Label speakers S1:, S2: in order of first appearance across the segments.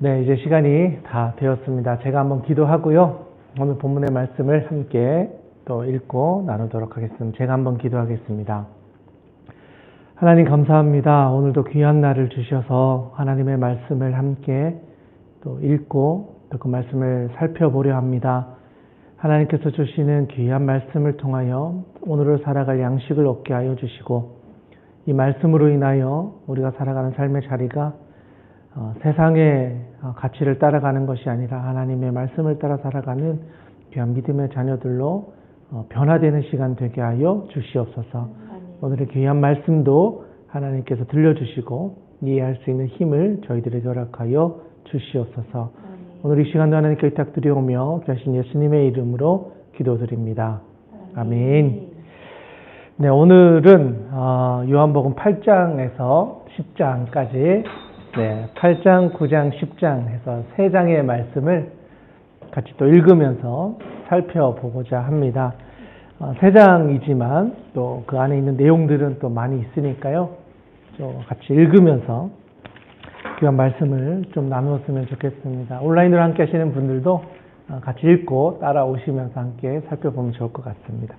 S1: 네, 이제 시간이 다 되었습니다. 제가 한번 기도하고요. 오늘 본문의 말씀을 함께 또 읽고 나누도록 하겠습니다. 제가 한번 기도하겠습니다. 하나님 감사합니다. 오늘도 귀한 날을 주셔서 하나님의 말씀을 함께 또 읽고 또 그 말씀을 살펴보려 합니다. 하나님께서 주시는 귀한 말씀을 통하여 오늘을 살아갈 양식을 얻게 하여 주시고 이 말씀으로 인하여 우리가 살아가는 삶의 자리가 세상의 가치를 따라가는 것이 아니라 하나님의 말씀을 따라 살아가는 귀한 믿음의 자녀들로 변화되는 시간 되게 하여 주시옵소서. 오늘의 귀한 말씀도 하나님께서 들려주시고 이해할 수 있는 힘을 저희들에게 허락하여 주시옵소서. 오늘 이 시간도 하나님께 부탁드리오며 귀하신 예수님의 이름으로 기도드립니다. 아멘. 네, 오늘은 요한복음 8장에서 10장까지 8장, 9장, 10장 해서 3장의 말씀을 같이 또 읽으면서 살펴보고자 합니다. 3장이지만 또 그 안에 있는 내용들은 또 많이 있으니까요. 또 같이 읽으면서 귀한 말씀을 좀 나누었으면 좋겠습니다. 온라인으로 함께 하시는 분들도 같이 읽고 따라오시면서 함께 살펴보면 좋을 것 같습니다.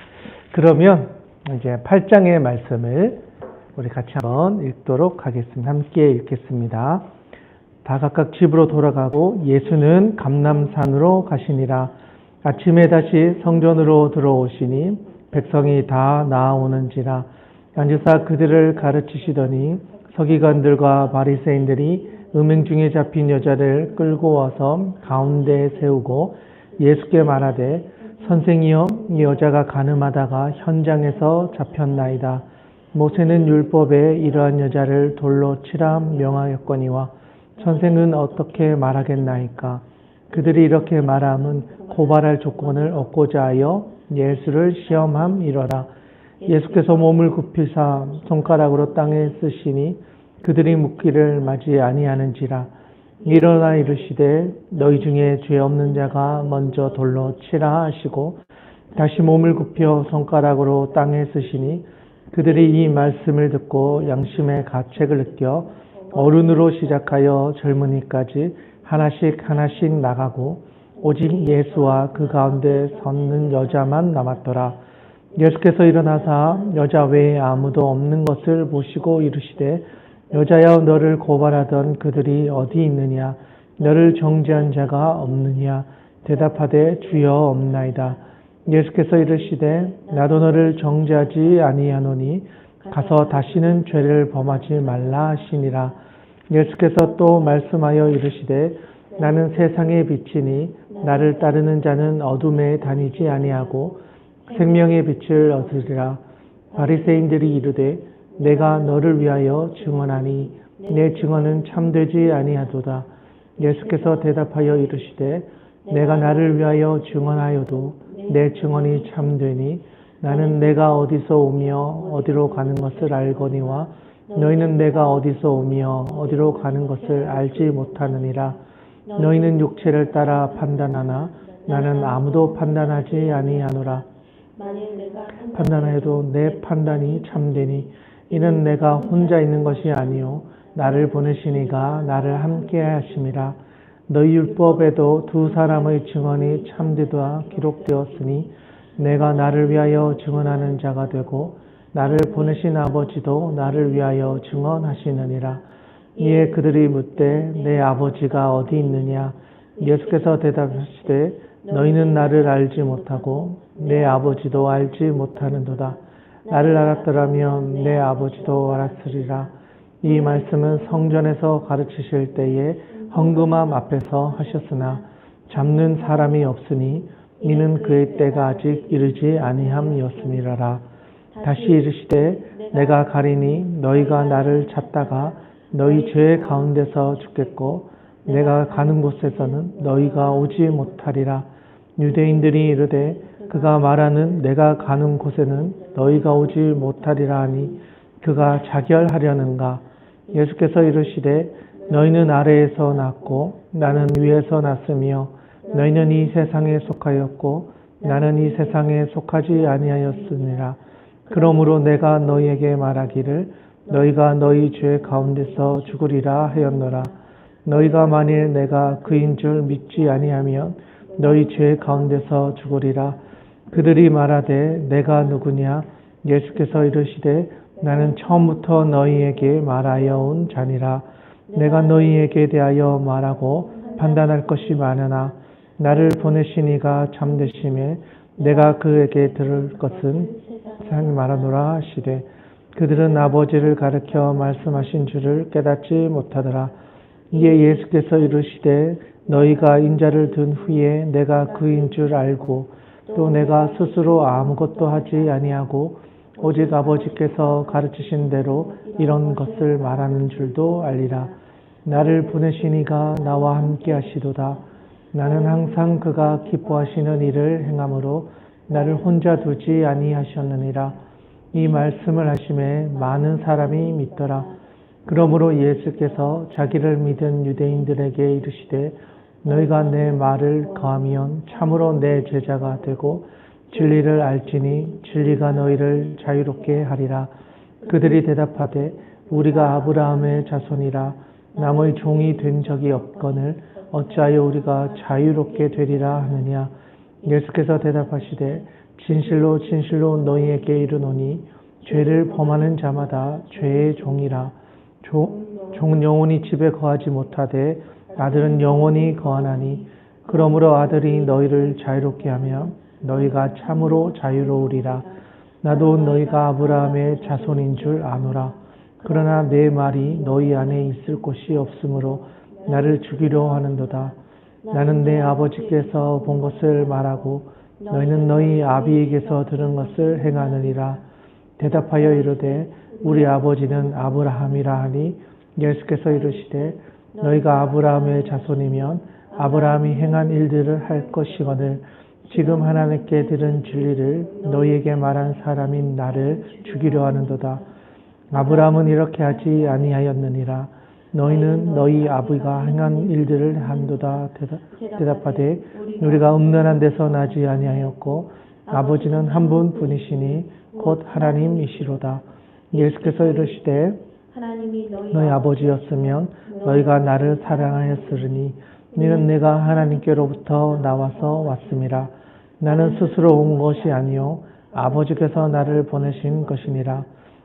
S1: 그러면 이제 8장의 말씀을 우리 같이 한번 읽도록 하겠습니다. 함께 읽겠습니다. 다 각각 집으로 돌아가고 예수는 감람산으로 가시니라. 아침에 다시 성전으로 들어오시니 백성이 다 나아오는지라. 앉으사 그들을 가르치시더니 서기관들과 바리새인들이 음행 중에 잡힌 여자를 끌고 와서 가운데에 세우고 예수께 말하되 선생이여 이 여자가 간음하다가 현장에서 잡혔나이다. 모세는 율법에 이러한 여자를 돌로 치라 명하였거니와 선생은 어떻게 말하겠나이까. 그들이 이렇게 말함은 고발할 조건을 얻고자 하여 예수를 시험함이러라. 예수께서 몸을 굽히사 손가락으로 땅에 쓰시니 그들이 묻기를 맞이 아니하는지라. 일어나 이르시되 너희 중에 죄 없는 자가 먼저 돌로 치라 하시고 다시 몸을 굽혀 손가락으로 땅에 쓰시니 그들이 이 말씀을 듣고 양심의 가책을 느껴 어른으로 시작하여 젊은이까지 하나씩 하나씩 나가고 오직 예수와 그 가운데 섰는 여자만 남았더라. 예수께서 일어나사 여자 외에 아무도 없는 것을 보시고 이르시되 여자여 너를 고발하던 그들이 어디 있느냐. 너를 정죄한 자가 없느냐. 대답하되 주여 없나이다. 예수께서 이르시되 나도 너를 정죄하지 아니하노니 가서 다시는 죄를 범하지 말라 하시니라. 예수께서 또 말씀하여 이르시되 나는 세상의 빛이니 나를 따르는 자는 어둠에 다니지 아니하고 생명의 빛을 얻으리라. 바리새인들이 이르되 내가 너를 위하여 증언하니 내 증언은 참되지 아니하도다. 예수께서 대답하여 이르시되 내가 나를 위하여 증언하여도 내 증언이 참되니 나는 내가 어디서 오며 어디로 가는 것을 알거니와 너희는 내가 어디서 오며 어디로 가는 것을 알지 못하느니라. 너희는 육체를 따라 판단하나 나는 아무도 판단하지 아니하노라. 판단하여도 내 판단이 참되니 이는 내가 혼자 있는 것이 아니요 나를 보내시니가 나를 함께 하심이라. 너희 율법에도 두 사람의 증언이 참되도다 기록되었으니 내가 나를 위하여 증언하는 자가 되고 나를 보내신 아버지도 나를 위하여 증언하시느니라. 이에 그들이 묻되 내 아버지가 어디 있느냐. 예수께서 대답하시되 너희는 나를 알지 못하고 내 아버지도 알지 못하는도다. 나를 알았더라면 내 아버지도 알았으리라. 이 말씀은 성전에서 가르치실 때에 헌금함 앞에서 하셨으나 잡는 사람이 없으니 이는 그의 때가 아직 이르지 아니함이었음이라라. 다시 이르시되 내가 가리니 너희가 나를 찾다가 너희 죄 가운데서 죽겠고 내가 가는 곳에서는 너희가 오지 못하리라. 유대인들이 이르되 그가 말하는 내가 가는 곳에는 너희가 오지 못하리라 하니 그가 자결하려는가. 예수께서 이르시되 너희는 아래에서 났고 나는 위에서 났으며 너희는 이 세상에 속하였고 나는 이 세상에 속하지 아니하였으니라. 그러므로 내가 너희에게 말하기를 너희가 너희 죄 가운데서 죽으리라 하였노라. 너희가 만일 내가 그인 줄 믿지 아니하면 너희 죄 가운데서 죽으리라. 그들이 말하되 내가 누구냐? 예수께서 이르시되 나는 처음부터 너희에게 말하여 온 자니라. 내가 너희에게 대하여 말하고 판단할 것이 많으나 나를 보내신 이가 참되심에 내가 그에게 들을 것은 세상이 말하노라 하시되 그들은 아버지를 가르쳐 말씀하신 줄을 깨닫지 못하더라. 이에 예수께서 이르시되 너희가 인자를 든 후에 내가 그인 줄 알고 또 내가 스스로 아무것도 하지 아니하고 오직 아버지께서 가르치신 대로 이런 것을 말하는 줄도 알리라. 나를 보내신 이가 나와 함께 하시도다. 나는 항상 그가 기뻐하시는 일을 행함으로 나를 혼자 두지 아니하셨느니라. 이 말씀을 하심에 많은 사람이 믿더라. 그러므로 예수께서 자기를 믿은 유대인들에게 이르시되 너희가 내 말을 거하면 참으로 내 제자가 되고 진리를 알지니 진리가 너희를 자유롭게 하리라. 그들이 대답하되 우리가 아브라함의 자손이라 남의 종이 된 적이 없거늘 어찌하여 우리가 자유롭게 되리라 하느냐. 예수께서 대답하시되 진실로 진실로 너희에게 이르노니 죄를 범하는 자마다 죄의 종이라. 종은 영원히 집에 거하지 못하되 아들은 영원히 거하나니 그러므로 아들이 너희를 자유롭게 하며 너희가 참으로 자유로우리라. 나도 너희가 아브라함의 자손인 줄 아노라. 그러나 내 말이 너희 안에 있을 곳이 없으므로 나를 죽이려 하는도다. 나는 내 아버지께서 본 것을 말하고 너희는 너희 아비에게서 들은 것을 행하느니라. 대답하여 이르되 우리 아버지는 아브라함이라 하니 예수께서 이르시되 너희가 아브라함의 자손이면 아브라함이 행한 일들을 할 것이거늘 지금 하나님께 들은 진리를 너희에게 말한 사람인 나를 죽이려 하는도다. 아브라함은 이렇게 하지 아니하였느니라. 너희는 너희 아비가 행한 일들을 한도다. 대답하되 우리가 음란한 데서 나지 아니하였고 아버지는 한 분뿐이시니 곧 하나님이시로다. 예수께서 이르시되 너희 아버지였으면 너희가 나를 사랑하였으리니 너희는 내가 하나님께로부터 나와서 왔음이라. 나는 스스로 온 것이 아니요 아버지께서 나를 보내신 것이니라.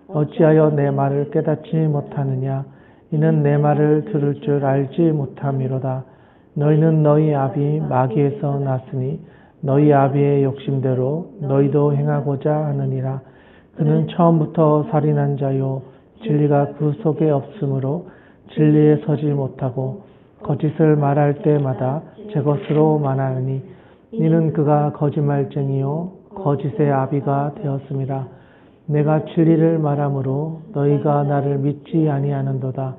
S1: 어찌하여 내 말을 깨닫지 못하느냐. 이는 내 말을 들을 줄 알지 못함이로다. 너희는 너희 아비 마귀에서 났으니 너희 아비의 욕심대로 너희도 행하고자 하느니라. 그는 처음부터 살인한 자요 진리가 그 속에 없으므로 진리에 서지 못하고 거짓을 말할 때마다 제 것으로 말하느니 이는 그가 거짓말쟁이요 거짓의 아비가 되었음이라. 내가 진리를 말하므로 너희가 나를 믿지 아니하는도다.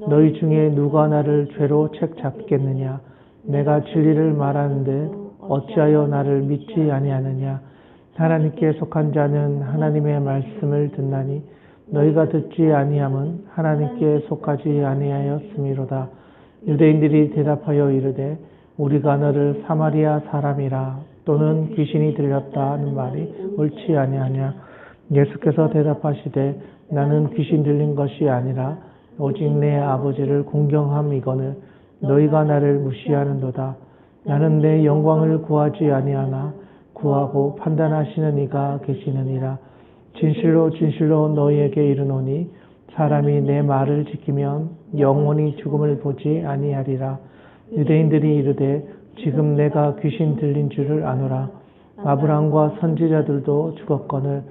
S1: 너희 중에 누가 나를 죄로 책잡겠느냐. 내가 진리를 말하는데 어찌하여 나를 믿지 아니하느냐. 하나님께 속한 자는 하나님의 말씀을 듣나니 너희가 듣지 아니함은 하나님께 속하지 아니하였음이로다. 유대인들이 대답하여 이르되 우리가 너를 사마리아 사람이라 또는 귀신이 들렸다 하는 말이 옳지 아니하냐. 예수께서 대답하시되 나는 귀신 들린 것이 아니라 오직 내 아버지를 공경함이거늘 너희가 나를 무시하는도다. 나는 내 영광을 구하지 아니하나 구하고 판단하시는 이가 계시느니라. 진실로 진실로 너희에게 이르노니 사람이 내 말을 지키면 영원히 죽음을 보지 아니하리라. 유대인들이 이르되 지금 내가 귀신 들린 줄을 아노라. 아브라함과 선지자들도 죽었거늘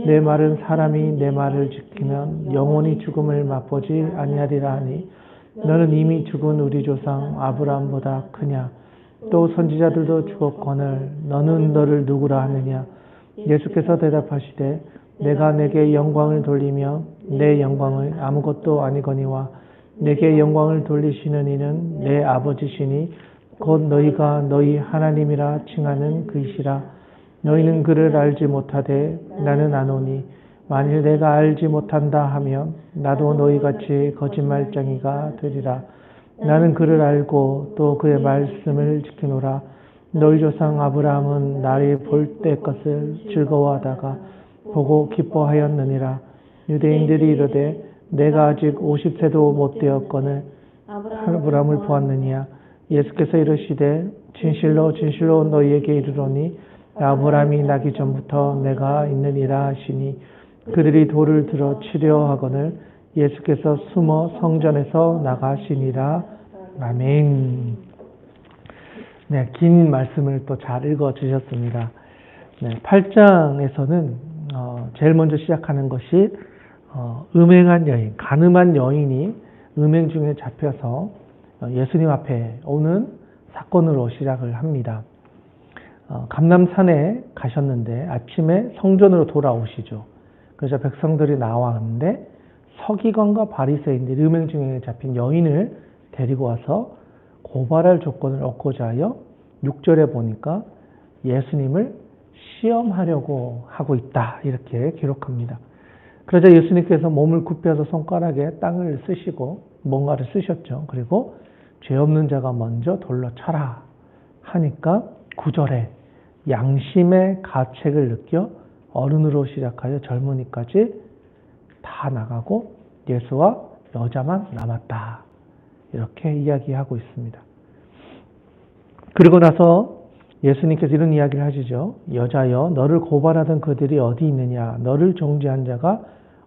S1: 내 말은 사람이 내 말을 지키면 영원히 죽음을 맛보지 아니하리라 하니 너는 이미 죽은 우리 조상 아브라함보다 크냐. 또 선지자들도 죽었거늘 너는 너를 누구라 하느냐. 예수께서 대답하시되 내가 내게 영광을 돌리며 내 영광은 아무것도 아니거니와 내게 영광을 돌리시는 이는 내 아버지시니 곧 너희가 너희 하나님이라 칭하는 그이시라. 너희는 그를 알지 못하되 나는 아노니 만일 내가 알지 못한다 하면 나도 너희같이 거짓말쟁이가 되리라. 나는 그를 알고 또 그의 말씀을 지키노라. 너희 조상 아브라함은 나를 볼 때 것을 즐거워하다가 보고 기뻐하였느니라. 유대인들이 이르되 내가 아직 50세도 못 되었거늘 아브라함을 보았느냐. 예수께서 이르시되 진실로 진실로 너희에게 이르노니 아브라함이 나기 전부터 내가 있느니라 하시니 그들이 돌을 들어 치려 하거늘 예수께서 숨어 성전에서 나가시니라. 아멘. 네, 긴 말씀을 또 잘 읽어 주셨습니다. 네, 8장에서는 제일 먼저 시작하는 것이 음행한 여인, 가늠한 여인이 음행 중에 잡혀서 예수님 앞에 오는 사건으로 시작을 합니다. 감람산에 가셨는데 아침에 성전으로 돌아오시죠. 그래서 백성들이 나왔는데 서기관과 바리새인들이 음행 중에 잡힌 여인을 데리고 와서 고발할 조건을 얻고자 하여 6절에 보니까 예수님을 시험하려고 하고 있다 이렇게 기록합니다. 그러자 예수님께서 몸을 굽혀서 손가락에 땅을 쓰시고 뭔가를 쓰셨죠. 그리고 죄 없는 자가 먼저 돌로 쳐라 하니까 9절에 양심의 가책을 느껴 어른으로 시작하여 젊은이까지 다 나가고 예수와 여자만 남았다. 이렇게 이야기하고 있습니다. 그리고 나서 예수님께서 이런 이야기를 하시죠. 여자여 너를 고발하던 그들이 어디 있느냐. 너를 정죄한 자가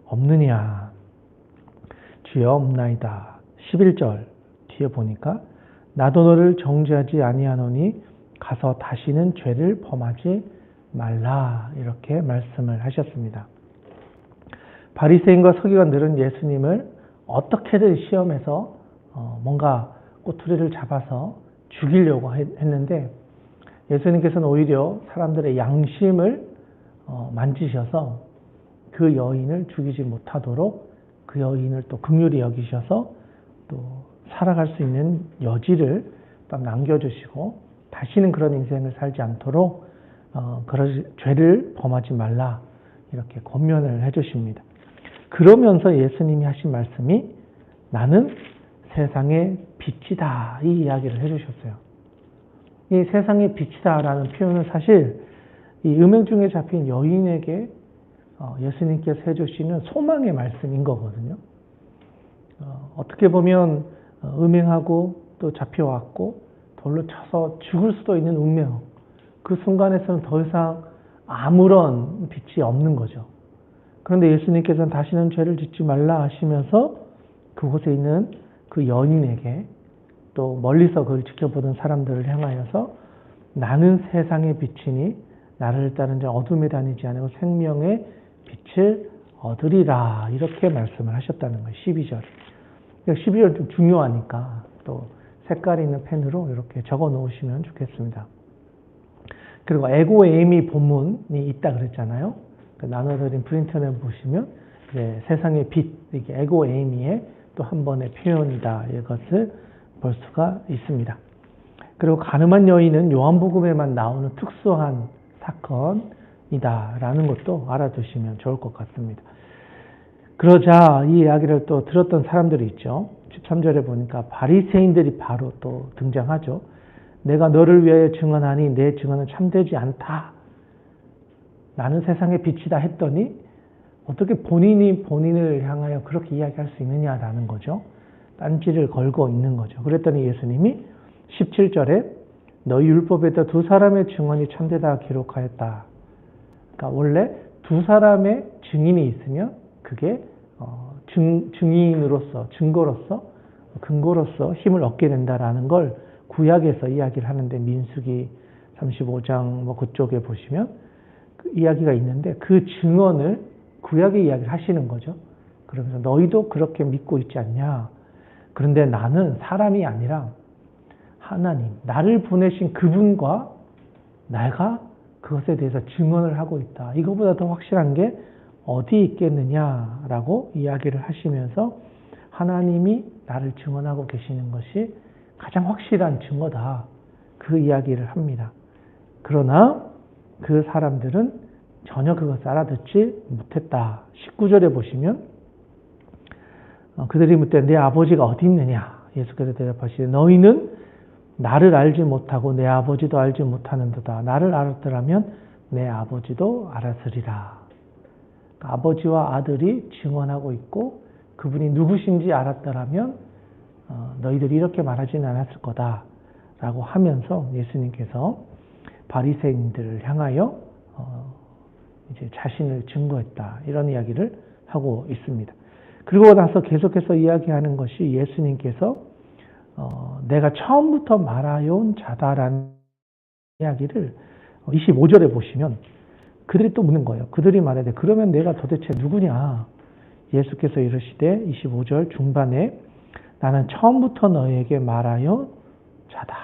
S1: 없느냐. 주여 없나이다. 11절 뒤에 보니까 나도 너를 정죄하지 아니하노니 가서 다시는 죄를 범하지 말라. 이렇게 말씀을 하셨습니다. 바리새인과 서기관들은 예수님을 어떻게든 시험해서 뭔가 꼬투리를 잡아서 죽이려고 했는데 예수님께서는 오히려 사람들의 양심을 만지셔서 그 여인을 죽이지 못하도록 그 여인을 또 긍휼히 여기셔서 또 살아갈 수 있는 여지를 또 남겨주시고 다시는 그런 인생을 살지 않도록 그런 죄를 범하지 말라 이렇게 권면을 해주십니다. 그러면서 예수님이 하신 말씀이 나는 세상의 빛이다 이 이야기를 해주셨어요. 이 세상의 빛이다라는 표현은 사실 이 음행 중에 잡힌 여인에게 예수님께서 해주시는 소망의 말씀인 거거든요. 어떻게 보면 음행하고 또 잡혀왔고 돌로 쳐서 죽을 수도 있는 운명, 그 순간에서는 더 이상 아무런 빛이 없는 거죠. 그런데 예수님께서는 다시는 죄를 짓지 말라 하시면서 그곳에 있는 그 연인에게 또 멀리서 그걸 지켜보던 사람들을 향하여서 나는 세상의 빛이니 나를 따른 자 어둠에 다니지 않고 생명의 빛을 얻으리라 이렇게 말씀을 하셨다는 거예요. 12절. 12절 좀 중요하니까 또 색깔 있는 펜으로 이렇게 적어 놓으시면 좋겠습니다. 그리고 에고 에이미 본문이 있다 그랬잖아요. 나눠드린 프린트를 보시면 세상의 빛, 이게 에고 에이미의 또 한 번의 표현이다 이것을 볼 수가 있습니다. 그리고 가늠한 여인은 요한복음에만 나오는 특수한 사건이다라는 것도 알아두시면 좋을 것 같습니다. 그러자 이 이야기를 또 들었던 사람들이 있죠. 13절에 보니까 바리새인들이 바로 또 등장하죠. 내가 너를 위하여 증언하니 내 증언은 참되지 않다. 나는 세상의 빛이다 했더니 어떻게 본인이 본인을 향하여 그렇게 이야기할 수 있느냐라는 거죠. 딴지를 걸고 있는 거죠. 그랬더니 예수님이 17절에 너희 율법에도 두 사람의 증언이 참되다 기록하였다. 그러니까 원래 두 사람의 증인이 있으면 그게 증인으로서 증거로서 근거로서 힘을 얻게 된다라는 걸 구약에서 이야기를 하는데 민수기 35장 뭐 그쪽에 보시면 그 이야기가 있는데 그 증언을 구약의 이야기를 하시는 거죠. 그러면서 너희도 그렇게 믿고 있지 않냐. 그런데 나는 사람이 아니라 하나님, 나를 보내신 그분과 내가 그것에 대해서 증언을 하고 있다. 이거보다 더 확실한 게 어디 있겠느냐라고 이야기를 하시면서 하나님이 나를 증언하고 계시는 것이 가장 확실한 증거다. 그 이야기를 합니다. 그러나 그 사람들은 전혀 그것을 알아듣지 못했다. 19절에 보시면 그들이 묻되 내 아버지가 어디 있느냐. 예수께서 대답하시되 너희는 나를 알지 못하고 내 아버지도 알지 못하는도다. 나를 알았더라면 내 아버지도 알았으리라. 아버지와 아들이 증언하고 있고 그분이 누구신지 알았더라면 너희들이 이렇게 말하지는 않았을 거다 라고 하면서 예수님께서 바리새인들을 향하여 이제 자신을 증거했다, 이런 이야기를 하고 있습니다. 그리고 나서 계속해서 이야기하는 것이 예수님께서 내가 처음부터 말하여온 자다라는 이야기를 25절에 보시면 그들이 또 묻는 거예요. 그들이 말하되 그러면 내가 도대체 누구냐? 예수께서 이르시되 25절 중반에 나는 처음부터 너희에게 말하여 자다.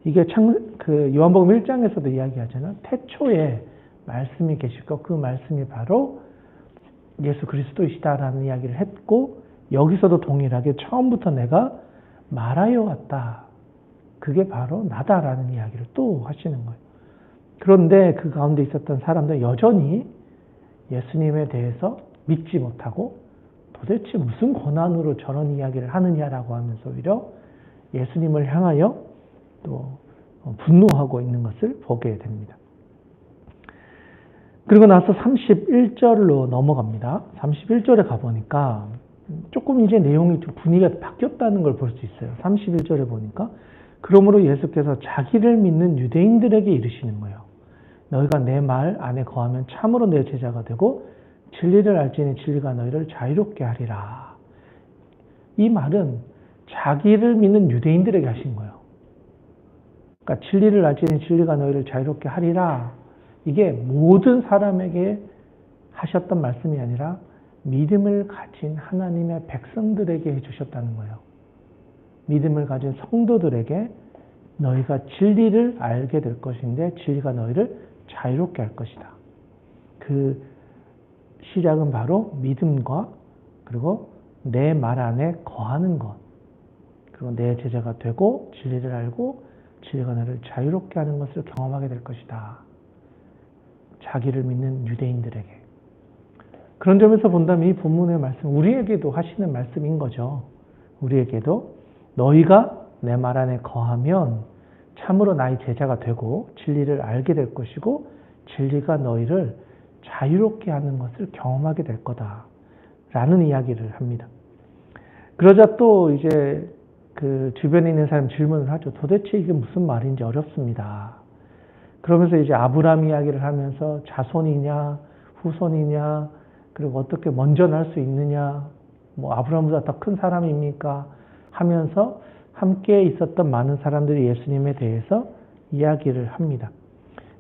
S1: 이게 요한복음 1장에서도 이야기하잖아요. 태초에 말씀이 계시고 그 말씀이 바로 예수 그리스도이시다라는 이야기를 했고, 여기서도 동일하게 처음부터 내가 말하여 왔다. 그게 바로 나다라는 이야기를 또 하시는 거예요. 그런데 그 가운데 있었던 사람들 여전히 예수님에 대해서 믿지 못하고 도대체 무슨 권한으로 저런 이야기를 하느냐라고 하면서 오히려 예수님을 향하여 또 분노하고 있는 것을 보게 됩니다. 그리고 나서 31절로 넘어갑니다. 31절에 가보니까 조금 이제 내용이 좀 분위기가 바뀌었다는 걸 볼 수 있어요. 31절에 보니까 그러므로 예수께서 자기를 믿는 유대인들에게 이르시는 거예요. 너희가 내 말 안에 거하면 참으로 내 제자가 되고 진리를 알지니 진리가 너희를 자유롭게 하리라. 이 말은 자기를 믿는 유대인들에게 하신 거예요. 그러니까 진리를 알지니 진리가 너희를 자유롭게 하리라. 이게 모든 사람에게 하셨던 말씀이 아니라 믿음을 가진 하나님의 백성들에게 해주셨다는 거예요. 믿음을 가진 성도들에게 너희가 진리를 알게 될 것인데 진리가 너희를 자유롭게 할 것이다. 그 시작은 바로 믿음과 그리고 내 말 안에 거하는 것, 그리고 내 제자가 되고 진리를 알고 진리가 너를 자유롭게 하는 것을 경험하게 될 것이다. 자기를 믿는 유대인들에게. 그런 점에서 본다면 이 본문의 말씀, 우리에게도 하시는 말씀인 거죠. 우리에게도 너희가 내 말 안에 거하면 참으로 나의 제자가 되고 진리를 알게 될 것이고 진리가 너희를 자유롭게 하는 것을 경험하게 될 거다 라는 이야기를 합니다. 그러자 또 이제 그 주변에 있는 사람 질문을 하죠. 도대체 이게 무슨 말인지 어렵습니다. 그러면서 이제 아브라함 이야기를 하면서 자손이냐 후손이냐 그리고 어떻게 먼저 날 수 있느냐, 뭐 아브라함보다 더 큰 사람입니까 하면서 함께 있었던 많은 사람들이 예수님에 대해서 이야기를 합니다.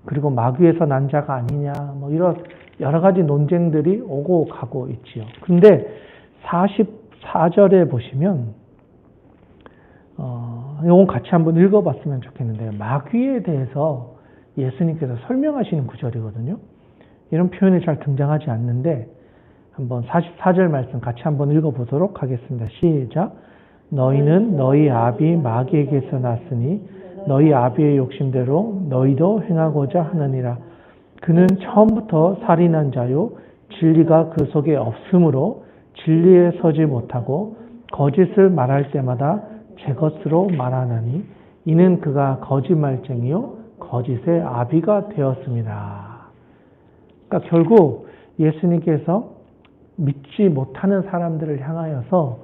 S1: 그리고 마귀에서 난 자가 아니냐, 뭐 이런 여러 가지 논쟁들이 오고 가고 있지요. 근데 44절에 보시면, 이건 같이 한번 읽어봤으면 좋겠는데요. 마귀에 대해서 예수님께서 설명하시는 구절이거든요. 이런 표현이 잘 등장하지 않는데, 한번 44절 말씀 같이 한번 읽어보도록 하겠습니다. 시작. 너희는 너희 아비 마귀에게서 났으니 너희 아비의 욕심대로 너희도 행하고자 하느니라. 그는 처음부터 살인한 자요 진리가 그 속에 없으므로 진리에 서지 못하고 거짓을 말할 때마다 제 것으로 말하나니 이는 그가 거짓말쟁이요 거짓의 아비가 되었습니다. 그러니까 결국 예수님께서 믿지 못하는 사람들을 향하여서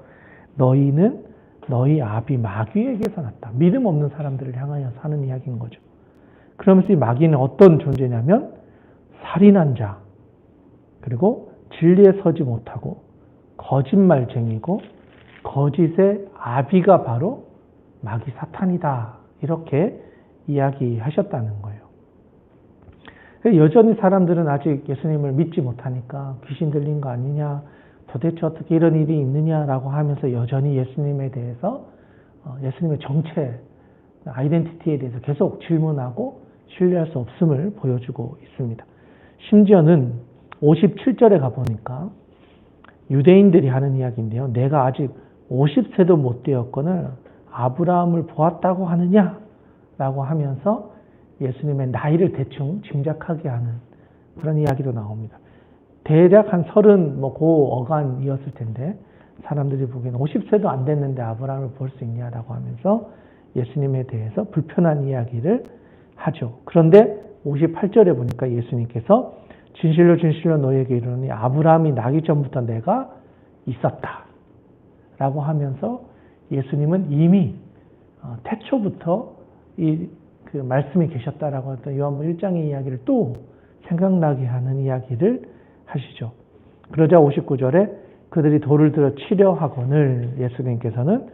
S1: 너희는 너희 아비 마귀에게서 났다. 믿음 없는 사람들을 향하여서 하는 이야기인 거죠. 그러면서 이 마귀는 어떤 존재냐면 살인한 자, 그리고 진리에 서지 못하고 거짓말쟁이고 거짓의 아비가 바로 마귀 사탄이다. 이렇게 이야기하셨다는 거예요. 여전히 사람들은 아직 예수님을 믿지 못하니까 귀신 들린 거 아니냐, 도대체 어떻게 이런 일이 있느냐라고 하면서 여전히 예수님에 대해서 예수님의 정체, 아이덴티티에 대해서 계속 질문하고 신뢰할 수 없음을 보여주고 있습니다. 심지어는 57절에 가보니까 유대인들이 하는 이야기인데요. 내가 아직 50세도 못 되었거늘 아브라함을 보았다고 하느냐? 라고 하면서 예수님의 나이를 대충 짐작하게 하는 그런 이야기도 나옵니다. 대략 한 30 고 어간이었을 텐데 사람들이 보기에는 50세도 안 됐는데 아브라함을 볼 수 있냐라고 하면서 예수님에 대해서 불편한 이야기를 하죠. 그런데 58절에 보니까 예수님께서 진실로 진실로 너희에게 이르노니 아브라함이 나기 전부터 내가 있었다 라고 하면서 예수님은 이미 태초부터 그 말씀이 계셨다라고 했던 요한복음 1장의 이야기를 또 생각나게 하는 이야기를 하시죠. 그러자 59절에 그들이 돌을 들어 치려 하거늘 예수님께서는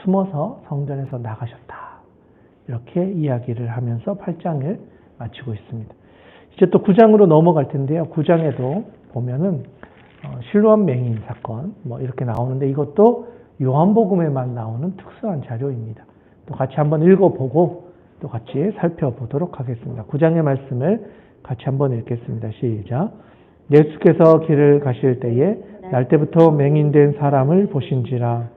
S1: 숨어서 성전에서 나가셨다. 이렇게 이야기를 하면서 8장을 마치고 있습니다. 이제 또 9장으로 넘어갈 텐데요. 9장에도 보면은 실로암 맹인 사건 이렇게 나오는데 이것도 요한복음에만 나오는 특수한 자료입니다. 또 같이 한번 읽어보고 또 같이 살펴보도록 하겠습니다. 9장의 말씀을 같이 한번 읽겠습니다. 시작. 예수께서 길을 가실 때에 날 때부터 맹인된 사람을 보신지라.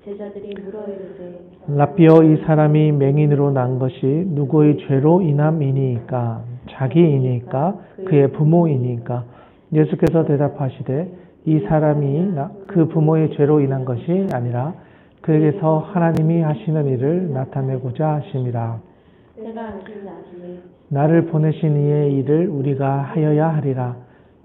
S2: 제자들이 물어 이르되
S1: 라삐어 이 사람이 맹인으로 난 것이 누구의 죄로 인함이니까 자기이니까 그의 부모이니까. 예수께서 대답하시되 이 사람이 그 부모의 죄로 인한 것이 아니라 그에게서 하나님이 하시는 일을 나타내고자 하심이라.
S2: 때가 안지나시니
S1: 나를 보내신 이의 일을 우리가 하여야 하리라.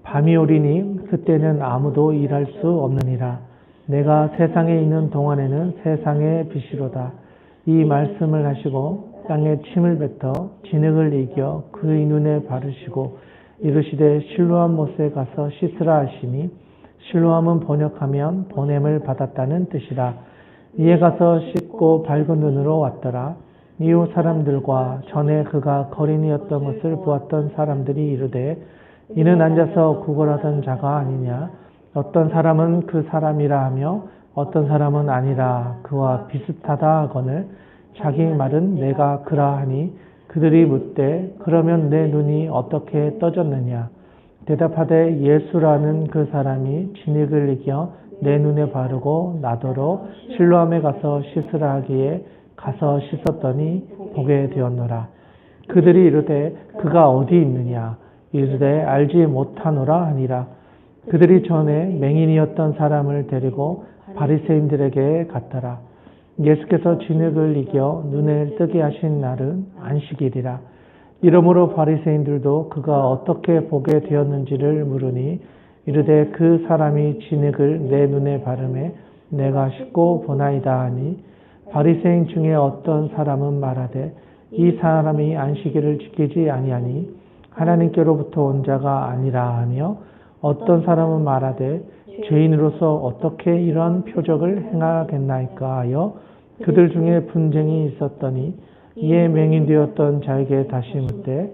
S1: 밤이 오리니 그때는 아무도 일할 수 없느니라. 내가 세상에 있는 동안에는 세상의 빛이로다. 이 말씀을 하시고 땅에 침을 뱉어 진흙을 이겨 그의 눈에 바르시고 이르시되 실로암 못에 가서 씻으라 하시니 실로암은 번역하면 보냄을 받았다는 뜻이라. 이에 가서 씻고 밝은 눈으로 왔더라. 이후 사람들과 전에 그가 거린이었던 것을 보았던 사람들이 이르되 이는 앉아서 구걸하던 자가 아니냐. 어떤 사람은 그 사람이라 하며 어떤 사람은 아니라 그와 비슷하다 하거늘 자기 말은 내가 그라 하니 그들이 묻되 그러면 내 눈이 어떻게 떠졌느냐. 대답하되 예수라는 그 사람이 진흙을 이겨 내 눈에 바르고 나더러 실로암에 가서 씻으라 하기에 가서 씻었더니 보게 되었노라. 그들이 이르되 그가 어디 있느냐. 이르되 알지 못하노라 하니라. 그들이 전에 맹인이었던 사람을 데리고 바리새인들에게 갔더라. 예수께서 진흙을 이겨 눈을 뜨게 하신 날은 안식일이라. 이러므로 바리새인들도 그가 어떻게 보게 되었는지를 물으니 이르되 그 사람이 진흙을 내 눈에 바르매 내가 씻고 보나이다 하니 바리새인 중에 어떤 사람은 말하되 이 사람이 안식일을 지키지 아니하니 하나님께로부터 온 자가 아니라 하며 어떤 사람은 말하되 죄인으로서 어떻게 이런 표적을 행하겠나이까 하여 그들 중에 분쟁이 있었더니 이에 맹인되었던 자에게 다시 묻되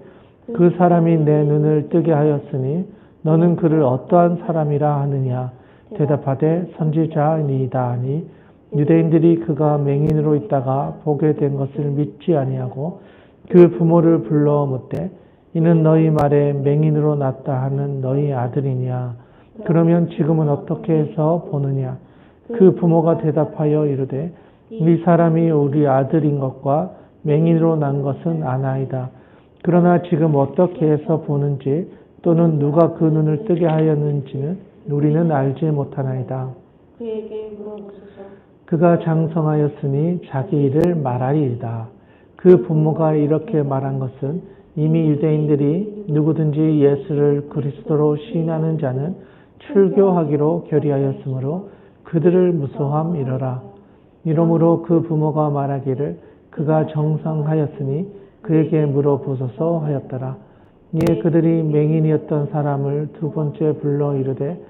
S1: 그 사람이 내 눈을 뜨게 하였으니 너는 그를 어떠한 사람이라 하느냐. 대답하되 선지자니이다 하니 유대인들이 그가 맹인으로 있다가 보게 된 것을 믿지 아니하고 그 부모를 불러 묻되 이는 너희 말에 맹인으로 났다 하는 너희 아들이냐. 그러면 지금은 어떻게 해서 보느냐. 그 부모가 대답하여 이르되 이 사람이 우리 아들인 것과 맹인으로 난 것은 아나이다. 그러나 지금 어떻게 해서 보는지 또는 누가 그 눈을 뜨게 하였는지는 우리는 알지 못하나이다.
S2: 그에게 물어보소서.
S1: 그가 장성하였으니 자기 일을 말하리이다. 그 부모가 이렇게 말한 것은 이미 유대인들이 누구든지 예수를 그리스도로 시인하는 자는 출교하기로 결의하였으므로 그들을 무소함이러라. 이러므로 그 부모가 말하기를 그가 정상하였으니 그에게 물어보소서 하였더라. 이에 그들이 맹인이었던 사람을 두 번째 불러 이르되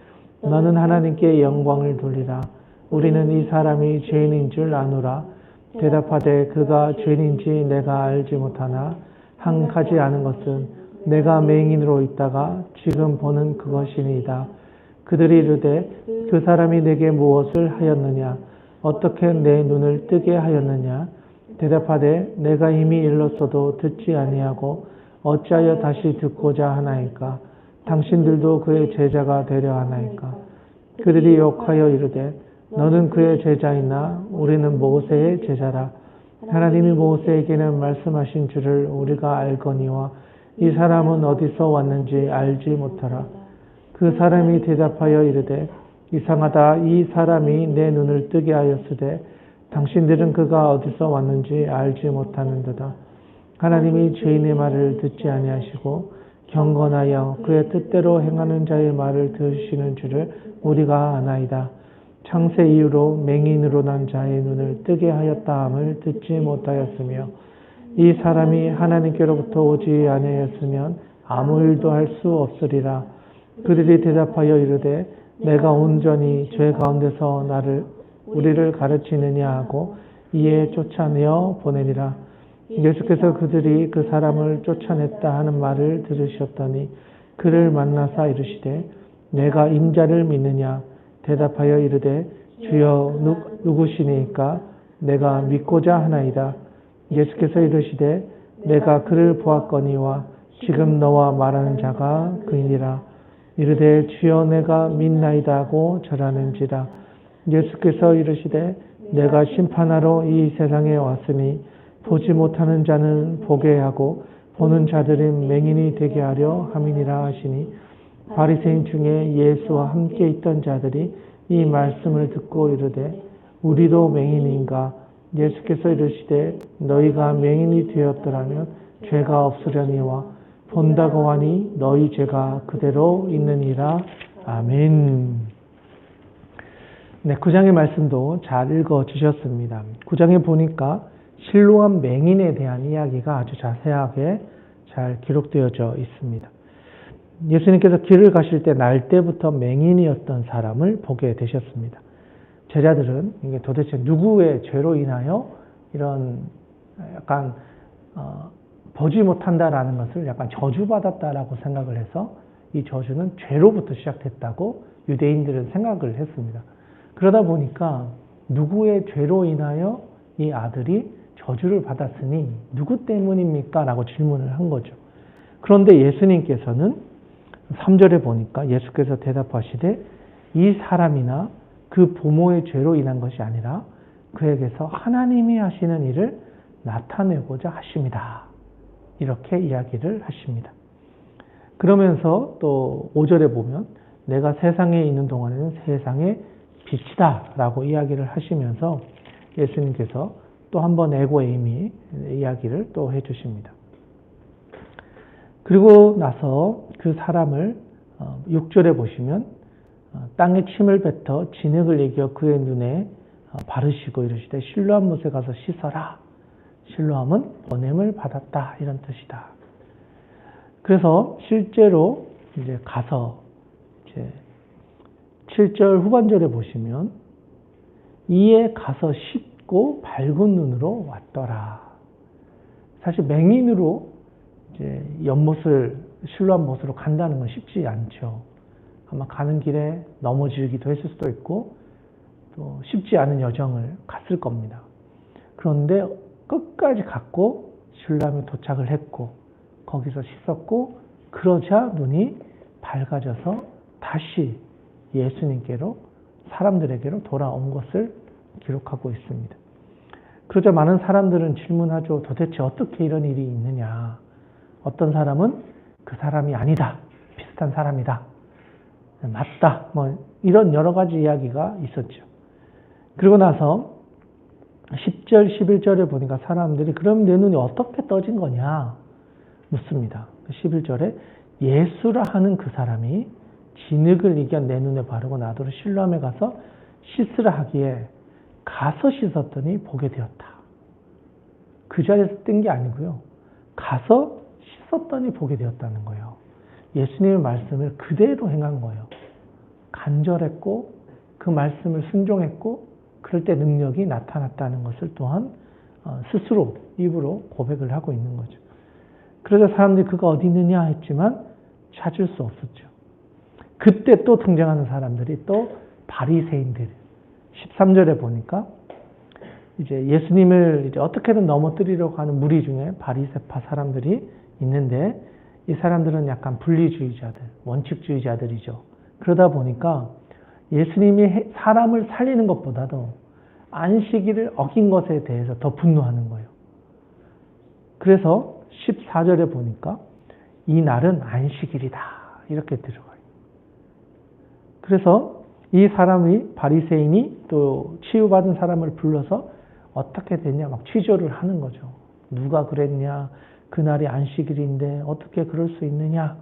S1: 너는 하나님께 영광을 돌리라. 우리는 이 사람이 죄인인 줄 아노라. 대답하되 그가 죄인인지 내가 알지 못하나 한 가지 아는 것은 내가 맹인으로 있다가 지금 보는 그것이니이다. 그들이 이르되 그 사람이 내게 무엇을 하였느냐. 어떻게 내 눈을 뜨게 하였느냐. 대답하되 내가 이미 일렀어도 듣지 아니하고 어찌하여 다시 듣고자 하나이까. 당신들도 그의 제자가 되려 하나이까. 그들이 욕하여 이르되 너는 그의 제자이나 우리는 모세의 제자라. 하나님이 모세에게는 말씀하신 줄을 우리가 알거니와 이 사람은 어디서 왔는지 알지 못하라. 그 사람이 대답하여 이르되 이상하다. 이 사람이 내 눈을 뜨게 하였으되 당신들은 그가 어디서 왔는지 알지 못하는도다. 하나님이 죄인의 말을 듣지 아니하시고 경건하여 그의 뜻대로 행하는 자의 말을 들으시는 줄을 우리가 아나이다. 창세 이후로 맹인으로 난 자의 눈을 뜨게 하였다 함을 듣지 못하였으며 이 사람이 하나님께로부터 오지 아니하였으면 아무 일도 할 수 없으리라. 그들이 대답하여 이르되 내가 온전히 죄 가운데서 우리를 가르치느냐 하고 이에 쫓아내어 보내니라. 예수께서 그들이 그 사람을 쫓아냈다 하는 말을 들으셨더니 그를 만나사 이르시되 내가 인자를 믿느냐. 대답하여 이르되 주여 누구시니까 내가 믿고자 하나이다. 예수께서 이르시되 내가 그를 보았거니와 지금 너와 말하는 자가 그이니라. 이르되 주여 내가 믿나이다 하고 절하는지라. 예수께서 이르시되 내가 심판하러 이 세상에 왔으니 보지 못하는 자는 보게 하고 보는 자들은 맹인이 되게 하려 함이니라 하시니 바리새인 중에 예수와 함께 있던 자들이 이 말씀을 듣고 이르되 우리도 맹인인가. 예수께서 이르시되 너희가 맹인이 되었더라면 죄가 없으려니와 본다고 하니 너희 죄가 그대로 있느니라. 아멘. 네, 9장의 말씀도 잘 읽어주셨습니다. 9장에 보니까 실로암 맹인에 대한 이야기가 아주 자세하게 잘 기록되어져 있습니다. 예수님께서 길을 가실 때 날 때부터 맹인이었던 사람을 보게 되셨습니다. 제자들은 이게 도대체 누구의 죄로 인하여 이런 약간 보지 못한다라는 것을 약간 저주받았다라고 생각을 해서 이 저주는 죄로부터 시작됐다고 유대인들은 생각을 했습니다. 그러다 보니까 누구의 죄로 인하여 이 아들이 저주를 받았으니 누구 때문입니까? 라고 질문을 한 거죠. 그런데 예수님께서는 3절에 보니까 예수께서 대답하시되 이 사람이나 그 부모의 죄로 인한 것이 아니라 그에게서 하나님이 하시는 일을 나타내고자 하십니다. 이렇게 이야기를 하십니다. 그러면서 또 5절에 보면 내가 세상에 있는 동안에는 세상의 빛이다 라고 이야기를 하시면서 예수님께서 또 한 번 에고에이미 이야기를 또 해주십니다. 그리고 나서 그 사람을 6절에 보시면 땅에 침을 뱉어 진흙을 이겨 그의 눈에 바르시고 이르시되 실로암 못에 가서 씻어라. 실로암은 보냄을 받았다 이런 뜻이다. 그래서 실제로 이제 가서 이제 7절 후반절에 보시면 이에 가서 씻고 밝은 눈으로 왔더라. 사실 맹인으로 이제 연못을 실로암 못으로 간다는 건 쉽지 않죠. 아마 가는 길에 넘어지기도 했을 수도 있고 또 쉽지 않은 여정을 갔을 겁니다. 그런데 끝까지 갔고 실로암에 도착을 했고 거기서 씻었고 그러자 눈이 밝아져서 다시 예수님께로 사람들에게로 돌아온 것을 기록하고 있습니다. 그러자 많은 사람들은 질문하죠. 도대체 어떻게 이런 일이 있느냐. 어떤 사람은 그 사람이 아니다. 비슷한 사람이다. 맞다. 뭐 이런 여러 가지 이야기가 있었죠. 그리고 나서 10절, 11절에 보니까 사람들이 그럼 내 눈이 어떻게 떠진 거냐 묻습니다. 11절에 예수라 하는 그 사람이 진흙을 이겨 내 눈에 바르고 나더러 실로암에 가서 씻으라 하기에 가서 씻었더니 보게 되었다. 그 자리에서 뜬 게 아니고요. 가서 씻었더니 보게 되었다는 거예요. 예수님의 말씀을 그대로 행한 거예요. 간절했고 그 말씀을 순종했고 그럴 때 능력이 나타났다는 것을 또한 스스로 입으로 고백을 하고 있는 거죠. 그러자 사람들이 그가 어디 있느냐 했지만 찾을 수 없었죠. 그때 또 등장하는 사람들이 또 바리새인들. 13절에 보니까 이제 예수님을 이제 어떻게든 넘어뜨리려고 하는 무리 중에 바리새파 사람들이 있는데 이 사람들은 약간 분리주의자들, 원칙주의자들이죠. 그러다 보니까 예수님이 사람을 살리는 것보다도 안식일을 어긴 것에 대해서 더 분노하는 거예요. 그래서 14절에 보니까 이 날은 안식일이다. 이렇게 들어가요. 그래서 이 사람이 바리새인이 또 치유받은 사람을 불러서 어떻게 됐냐 막 취조를 하는 거죠. 누가 그랬냐. 그날이 안식일인데 어떻게 그럴 수 있느냐.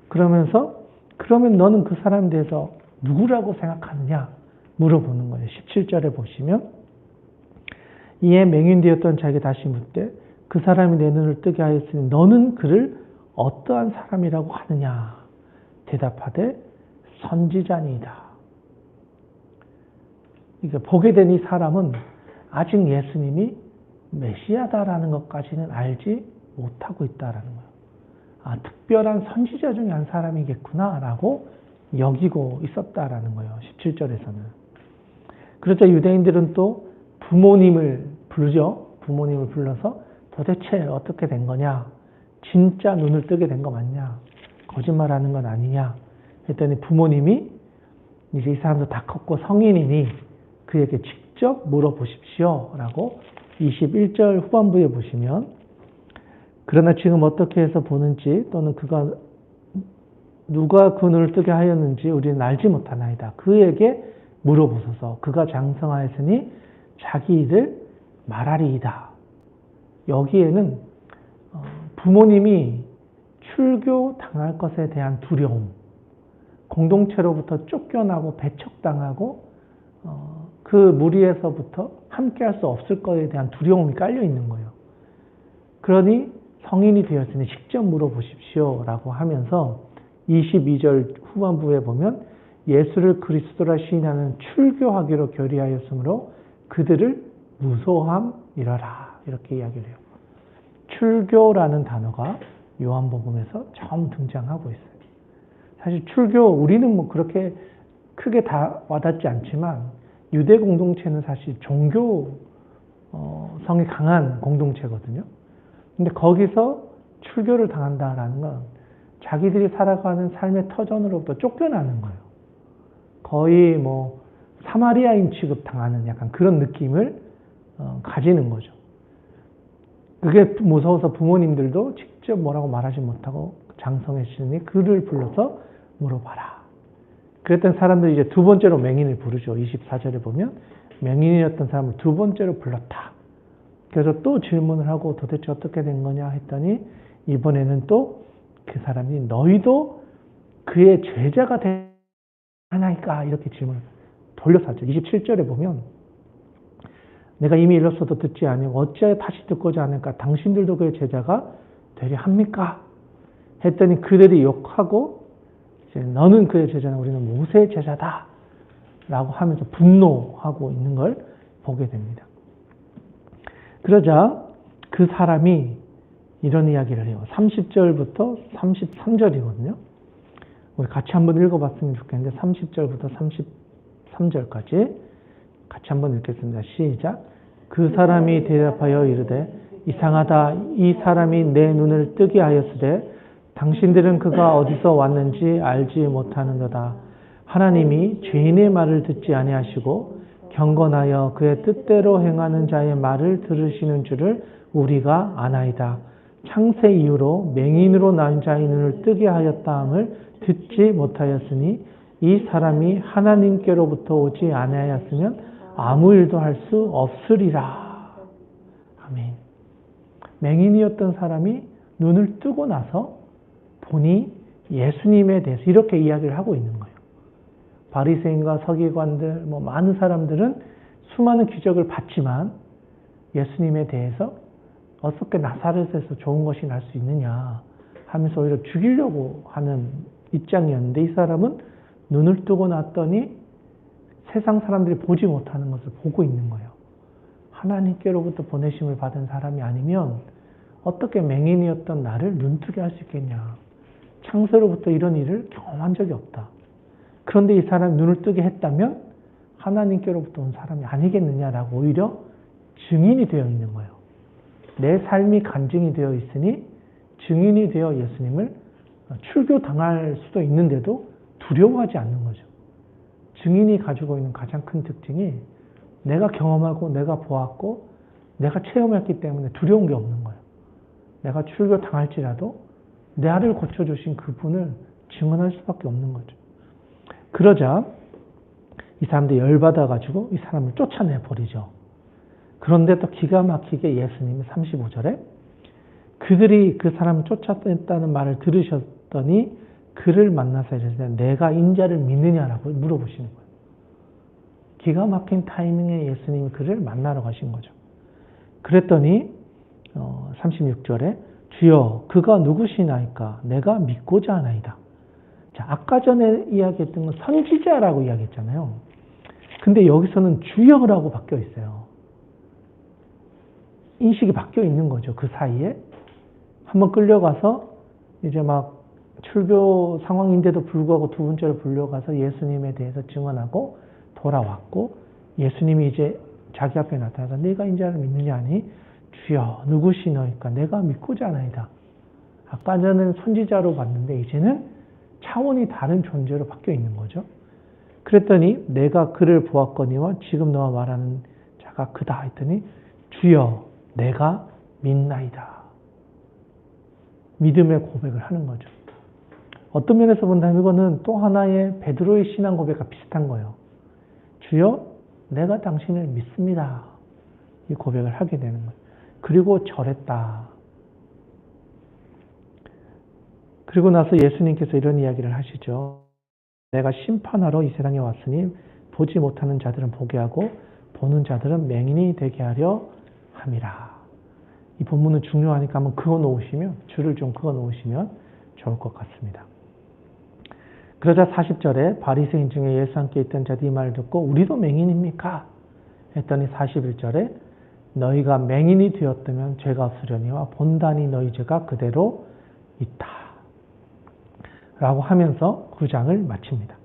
S1: 그러면서 그러면 너는 그 사람에 대해서 누구라고 생각하느냐 물어보는 거예요. 17절에 보시면 이에 맹인되었던 자에게 다시 묻되 그 사람이 내 눈을 뜨게 하였으니 너는 그를 어떠한 사람이라고 하느냐? 대답하되 선지자니이다. 그러니까 보게 된 이 사람은 아직 예수님이 메시아다라는 것까지는 알지 못하고 있다라는 거예요. 아, 특별한 선지자 중에 한 사람이겠구나라고 여기고 있었다라는 거예요. 17절에서는. 그러자 유대인들은 또 부모님을 부르죠. 부모님을 불러서 도대체 어떻게 된 거냐? 진짜 눈을 뜨게 된 거 맞냐? 거짓말하는 건 아니냐? 했더니 부모님이 이제 이 사람도 다 컸고 성인이니 그에게 직접 물어보십시오. 라고 21절 후반부에 보시면 그러나 지금 어떻게 해서 보는지 또는 누가 그 눈을 뜨게 하였는지 우리는 알지 못하나이다. 그에게 물어보소서. 그가 장성하였으니 자기 일을 말하리이다. 여기에는 부모님이 출교 당할 것에 대한 두려움, 공동체로부터 쫓겨나고 배척당하고 그 무리에서부터 함께할 수 없을 것에 대한 두려움이 깔려 있는 거예요. 그러니 성인이 되었으니 직접 물어보십시오 라고 하면서 22절 후반부에 보면 예수를 그리스도라 시인하는 출교하기로 결의하였으므로 그들을 무소함이러라 이렇게 이야기를 해요. 출교라는 단어가 요한복음에서 처음 등장하고 있어요. 사실 출교 우리는 뭐 그렇게 크게 다 와닿지 않지만 유대 공동체는 사실 종교성이 강한 공동체거든요. 근데 거기서 출교를 당한다라는 건 자기들이 살아가는 삶의 터전으로부터 쫓겨나는 거예요. 거의 뭐 사마리아인 취급 당하는 약간 그런 느낌을 가지는 거죠. 그게 무서워서 부모님들도 직접 뭐라고 말하지 못하고 장성했으니 그를 불러서 물어봐라. 그랬던 사람들이 이제 두 번째로 맹인을 부르죠. 24절에 보면 맹인이었던 사람을 두 번째로 불렀다. 그래서 또 질문을 하고 도대체 어떻게 된 거냐 했더니 이번에는 또 그 사람이 너희도 그의 제자가 되나이까 이렇게 질문을 돌려서 하죠. 27절에 보면 내가 이미 일렀어도 듣지 아니하고 어찌하여 다시 듣고자 하는가 당신들도 그의 제자가 되려 합니까? 했더니 그들이 욕하고 이제 너는 그의 제자나 우리는 모세의 제자다 라고 하면서 분노하고 있는 걸 보게 됩니다. 그러자 그 사람이 이런 이야기를 해요. 30절부터 33절이거든요. 우리 같이 한번 읽어봤으면 좋겠는데 30절부터 33절까지 같이 한번 읽겠습니다. 시작. 그 사람이 대답하여 이르되 이상하다. 이 사람이 내 눈을 뜨게 하였으되 당신들은 그가 어디서 왔는지 알지 못하는도다. 하나님이 죄인의 말을 듣지 아니하시고 경건하여 그의 뜻대로 행하는 자의 말을 들으시는 줄을 우리가 아나이다. 창세 이후로 맹인으로 난 자의 눈을 뜨게 하였다함을 듣지 못하였으니 이 사람이 하나님께로부터 오지 아니하였으면 아무 일도 할 수 없으리라. 아멘. 맹인이었던 사람이 눈을 뜨고 나서 보니 예수님에 대해서 이렇게 이야기를 하고 있는 거예요. 바리새인과 서기관들, 많은 사람들은 수많은 기적을 봤지만 예수님에 대해서 어떻게 나사렛에서 좋은 것이 날 수 있느냐 하면서 오히려 죽이려고 하는 입장이었는데 이 사람은 눈을 뜨고 났더니 세상 사람들이 보지 못하는 것을 보고 있는 거예요. 하나님께로부터 보내심을 받은 사람이 아니면 어떻게 맹인이었던 나를 눈뜨게 할 수 있겠냐. 창세로부터 이런 일을 경험한 적이 없다. 그런데 이 사람이 눈을 뜨게 했다면 하나님께로부터 온 사람이 아니겠느냐라고 오히려 증인이 되어 있는 거예요. 내 삶이 간증이 되어 있으니 증인이 되어 예수님을 출교당할 수도 있는데도 두려워하지 않는 거죠. 증인이 가지고 있는 가장 큰 특징이 내가 경험하고 내가 보았고 내가 체험했기 때문에 두려운 게 없는 거예요. 내가 출교당할지라도 내 알을 고쳐주신 그분을 증언할 수밖에 없는 거죠. 그러자 이 사람들이 열받아가지고 이 사람을 쫓아내버리죠. 그런데 또 기가 막히게 예수님이 35절에 그들이 그 사람을 쫓아냈다는 말을 들으셨더니 그를 만나서 이르시되 내가 인자를 믿느냐라고 물어보시는 거예요. 기가 막힌 타이밍에 예수님이 그를 만나러 가신 거죠. 그랬더니 36절에 주여 그가 누구시나이까 내가 믿고자 하나이다. 자, 아까 전에 이야기했던 건 선지자라고 이야기했잖아요. 근데 여기서는 주여라고 바뀌어 있어요. 인식이 바뀌어 있는 거죠. 그 사이에 한번 끌려가서 이제 막 출교 상황인데도 불구하고 두 번째로 불려가서 예수님에 대해서 증언하고 돌아왔고, 예수님이 이제 자기 앞에 나타나서 내가 인자를 믿느냐 하니 주여 누구시너이까 내가 믿고자 하나이다. 아까 전에는 선지자로 봤는데 이제는 차원이 다른 존재로 바뀌어 있는 거죠. 그랬더니 내가 그를 보았거니와 지금 너와 말하는 자가 그다 했더니 주여 내가 믿나이다. 믿음의 고백을 하는 거죠. 어떤 면에서 본다면 이거는 또 하나의 베드로의 신앙 고백과 비슷한 거예요. 주여 내가 당신을 믿습니다. 이 고백을 하게 되는 거예요. 그리고 절했다. 그리고 나서 예수님께서 이런 이야기를 하시죠. 내가 심판하러 이 세상에 왔으니 보지 못하는 자들은 보게 하고 보는 자들은 맹인이 되게 하려 함이라. 이 본문은 중요하니까 한번 그어놓으시면, 줄을 좀 그어놓으시면 좋을 것 같습니다. 그러자 40절에 바리새인 중에 예수 함께 있던 자들이 이 말을 듣고 우리도 맹인입니까? 했더니 41절에 너희가 맹인이 되었다면 죄가 없으려니와 본단이 너희 죄가 그대로 있다. 라고 하면서 9장을 마칩니다.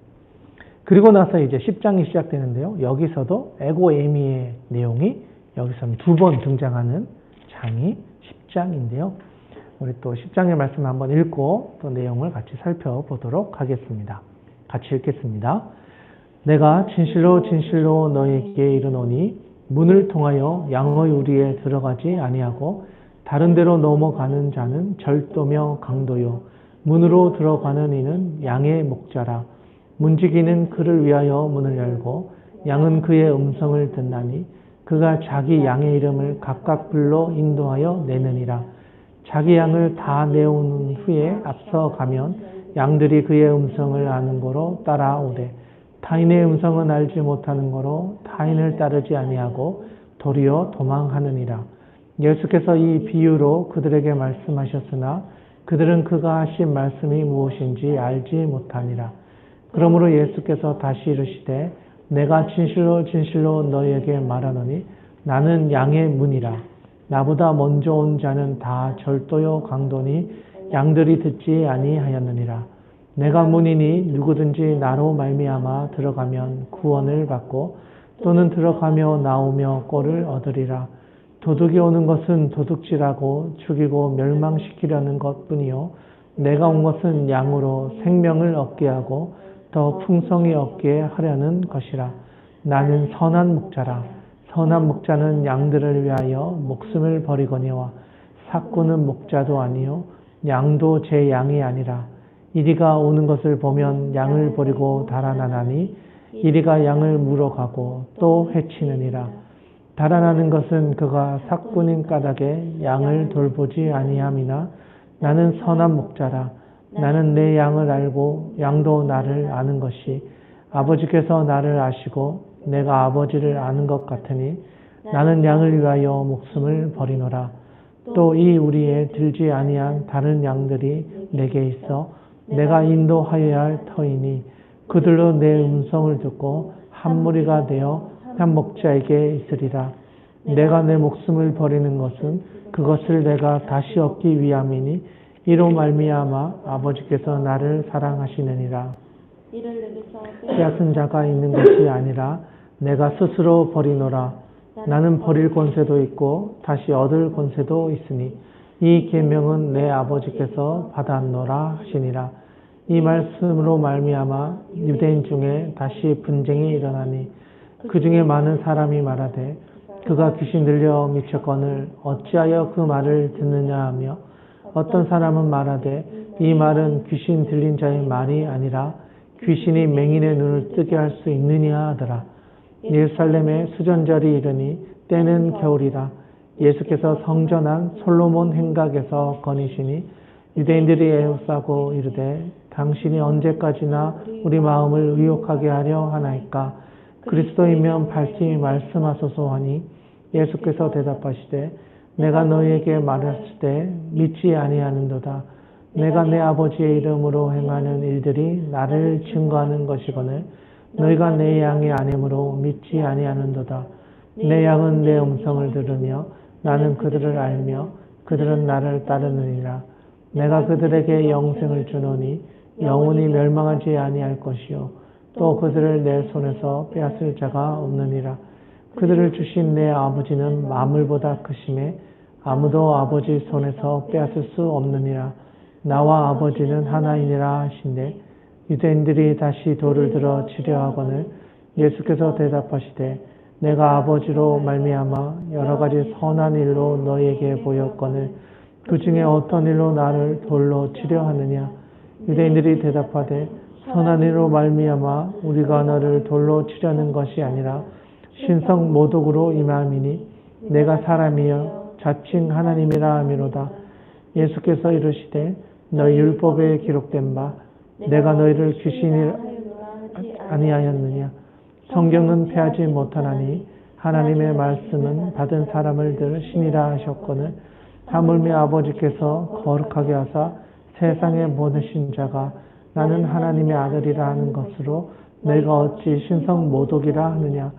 S1: 그리고 나서 이제 10장이 시작되는데요. 여기서도 에고에미의 내용이 여기서 두 번 등장하는 장이 10장인데요. 우리 또 10장의 말씀 한번 읽고 또 내용을 같이 살펴보도록 하겠습니다. 같이 읽겠습니다. 내가 진실로 진실로 너희에게 이르노니 문을 통하여 양의 우리에 들어가지 아니하고 다른 데로 넘어가는 자는 절도며 강도요 문으로 들어가는 이는 양의 목자라. 문지기는 그를 위하여 문을 열고 양은 그의 음성을 듣나니 그가 자기 양의 이름을 각각 불러 인도하여 내느니라. 자기 양을 다 내온 후에 앞서 가면 양들이 그의 음성을 아는 거로 따라오되 타인의 음성은 알지 못하는 거로 타인을 따르지 아니하고 도리어 도망하느니라. 예수께서 이 비유로 그들에게 말씀하셨으나 그들은 그가 하신 말씀이 무엇인지 알지 못하니라. 그러므로 예수께서 다시 이르시되 내가 진실로 진실로 너희에게 말하노니 나는 양의 문이라. 나보다 먼저 온 자는 다 절도요 강도니 양들이 듣지 아니하였느니라. 내가 문이니 누구든지 나로 말미암아 들어가면 구원을 받고 또는 들어가며 나오며 꼴을 얻으리라. 도둑이 오는 것은 도둑질하고 죽이고 멸망시키려는 것뿐이요 내가 온 것은 양으로 생명을 얻게 하고 더 풍성히 얻게 하려는 것이라. 나는 선한 목자라. 선한 목자는 양들을 위하여 목숨을 버리거니와 삭구는 목자도 아니요 양도 제 양이 아니라. 이리가 오는 것을 보면 양을 버리고 달아나나니 이리가 양을 물어가고 또 해치느니라. 달아나는 것은 그가 삭구는 까닭에 양을 돌보지 아니함이나 나는 선한 목자라. 나는 내 양을 알고 양도 나를 아는 것이 아버지께서 나를 아시고 내가 아버지를 아는 것 같으니 나는 양을 위하여 목숨을 버리노라. 또 이 우리에 들지 아니한 다른 양들이 내게 있어 내가 인도하여야 할 터이니 그들로 내 음성을 듣고 한 무리가 되어 한 목자에게 있으리라. 내가 내 목숨을 버리는 것은 그것을 내가 다시 얻기 위함이니 이로 말미암아 아버지께서 나를 사랑하시느니라.
S2: 이를 내게서
S1: 빼앗은 자가 있는 것이 아니라 내가 스스로 버리노라. 나는 버릴 권세도 있고 다시 얻을 권세도 있으니 이 계명은 내 아버지께서 받았노라 하시니라. 이 말씀으로 말미암아 유대인 중에 다시 분쟁이 일어나니 그 중에 많은 사람이 말하되 그가 귀신 들려 미쳤거늘 어찌하여 그 말을 듣느냐 하며 어떤 사람은 말하되 이 말은 귀신 들린 자의 말이 아니라 귀신이 맹인의 눈을 뜨게 할 수 있느냐 하더라. 예루살렘에 수전절이 이르니 때는 겨울이라. 예수께서 성전한 솔로몬 행각에서 거니시니 유대인들이 애호싸고 이르되 당신이 언제까지나 우리 마음을 의욕하게 하려 하나이까. 그리스도이면 밝히 말씀하소서 하니 예수께서 대답하시되 내가 너희에게 말했을 때 믿지 아니하는도다. 내가 내 아버지의 이름으로 행하는 일들이 나를 증거하는 것이거늘 너희가 내 양이 아니므로 믿지 아니하는도다. 내 양은 내 음성을 들으며 나는 그들을 알며 그들은 나를 따르느니라. 내가 그들에게 영생을 주노니 영원히 멸망하지 아니할 것이요 또 그들을 내 손에서 빼앗을 자가 없느니라. 그들을 주신 내 아버지는 만물보다 크심에 아무도 아버지 손에서 빼앗을 수 없느니라. 나와 아버지는 하나이니라 하신대 유대인들이 다시 돌을 들어 치려 하거늘 예수께서 대답하시되 내가 아버지로 말미암아 여러 가지 선한 일로 너희에게 보였거늘 그 중에 어떤 일로 나를 돌로 치려 하느냐. 유대인들이 대답하되 선한 일로 말미암아 우리가 너를 돌로 치려는 것이 아니라 신성 모독으로 임함이니 내가 사람이여 자칭 하나님이라 함이로다. 예수께서 이르시되 너희 율법에 기록된 바 내가 너희를 귀신이 아니하였느냐. 성경은 패하지 못하나니 하나님의 말씀은 받은 사람을 들 신이라 하셨거늘 하물며 아버지께서 거룩하게 하사 세상에 보내신 자가 나는 하나님의 아들이라 하는 것으로 내가 어찌 신성 모독이라 하느냐.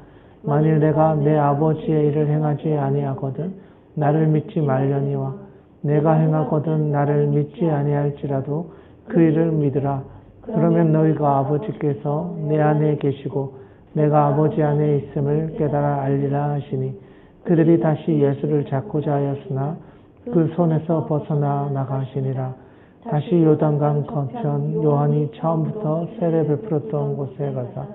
S1: 만일 내가 내 아버지의 일을 행하지 아니하거든 나를 믿지 말려니와 내가 행하거든 나를 믿지 아니할지라도 그 일을 믿으라. 그러면 너희가 아버지께서 내 안에 계시고 내가 아버지 안에 있음을 깨달아 알리라 하시니 그들이 다시 예수를 잡고자 하였으나 그 손에서 벗어나 나가시니라. 다시 요단강 건편 요한이 처음부터 세례 베풀었던 곳에 가서